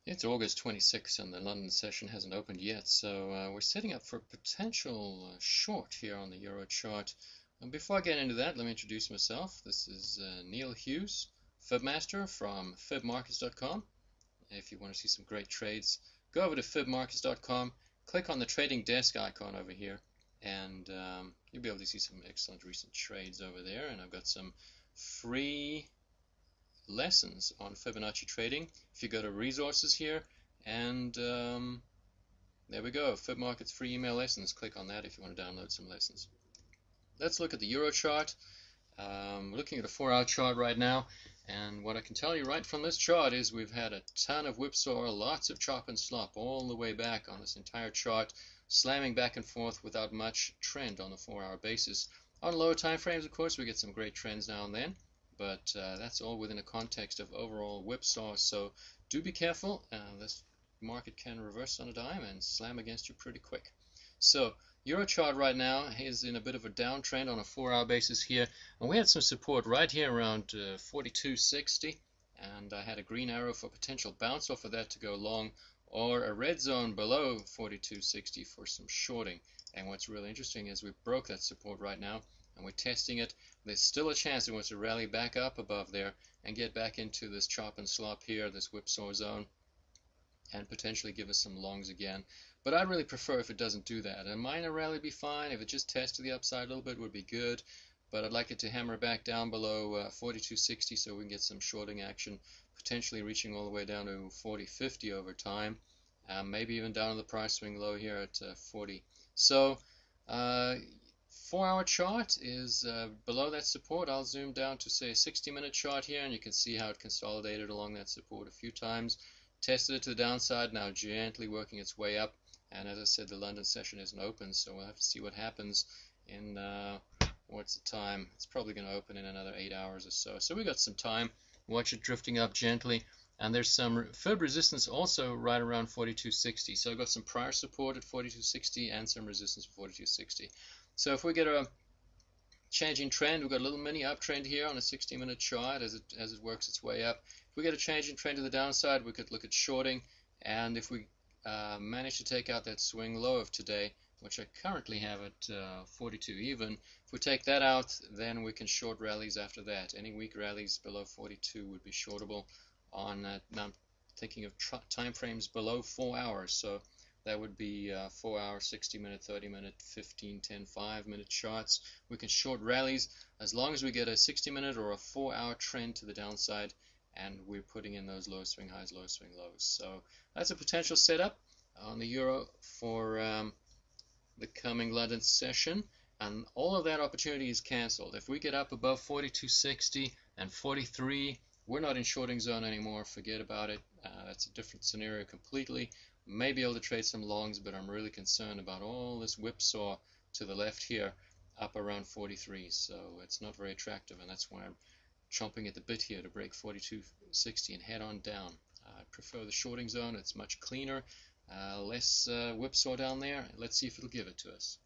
It's August 26th and the London session hasn't opened yet, so we're setting up for a potential short here on the Euro chart. And before I get into that, let me introduce myself. This is Neil Hughes, FibMaster from FibMarkets.com. If you want to see some great trades, go over to FibMarkets.com, click on the trading desk icon over here, and you'll be able to see some excellent recent trades over there. And I've got some free lessons on Fibonacci trading. If you go to resources here, and there we go, FibMarkets free email lessons. Click on that if you want to download some lessons. Let's look at the Euro chart. We're looking at a 4-hour chart right now, and what I can tell you right from this chart is we've had a ton of whipsaw, lots of chop and slop all the way back on this entire chart, slamming back and forth without much trend on the 4-hour basis. On lower time frames, of course, we get some great trends now and then, but that's all within a context of overall whipsaw, so do be careful. This market can reverse on a dime and slam against you pretty quick. So Euro chart right now is in a bit of a downtrend on a 4-hour basis here, and we had some support right here around 42.60, and I had a green arrow for potential bounce off of that to go long, or a red zone below 42.60 for some shorting. And what's really interesting is we broke that support right now, and we're testing it. There's still a chance it wants to rally back up above there and get back into this chop and slop here, this whipsaw zone, and potentially give us some longs again. But I'd really prefer if it doesn't do that. A minor rally would be fine. If it just tests to the upside a little bit, would be good. But I'd like it to hammer back down below 42.60 so we can get some shorting action, potentially reaching all the way down to 40.50 over time. Maybe even down to the price swing low here at 40. So 4-hour chart is below that support. I'll zoom down to say a 60-minute chart here, and you can see how it consolidated along that support a few times, tested it to the downside, now gently working its way up. And as I said, the London session isn't open, so we'll have to see what happens in what's the time. It's probably going to open in another 8 hours or so. So we got some time. Watch it drifting up gently. And there's some fib resistance also right around 42.60. So I've got some prior support at 42.60 and some resistance at 42.60. So if we get a changing trend, we've got a little mini uptrend here on a 60-minute chart as it works its way up. If we get a changing trend to the downside, we could look at shorting. And if we manage to take out that swing low of today, which I currently have at 42 even, if we take that out, then we can short rallies after that. Any weak rallies below 42 would be shortable on now I'm thinking of time frames below 4 hours, so that would be 4-hour, 60-minute, 30-minute, 15, 10, 5-minute charts. We can short rallies as long as we get a 60-minute or a 4-hour trend to the downside, and we're putting in those low swing highs, low swing lows. So that's a potential setup on the Euro for the coming London session, and all of that opportunity is cancelled. If we get up above 42.60 and 43, we're not in shorting zone anymore. Forget about it. That's a different scenario completely. May be able to trade some longs, but I'm really concerned about all this whipsaw to the left here up around 43. So it's not very attractive, and that's why I'm chomping at the bit here to break 42.60 and head on down. I prefer the shorting zone. It's much cleaner, less whipsaw down there. Let's see if it'll give it to us.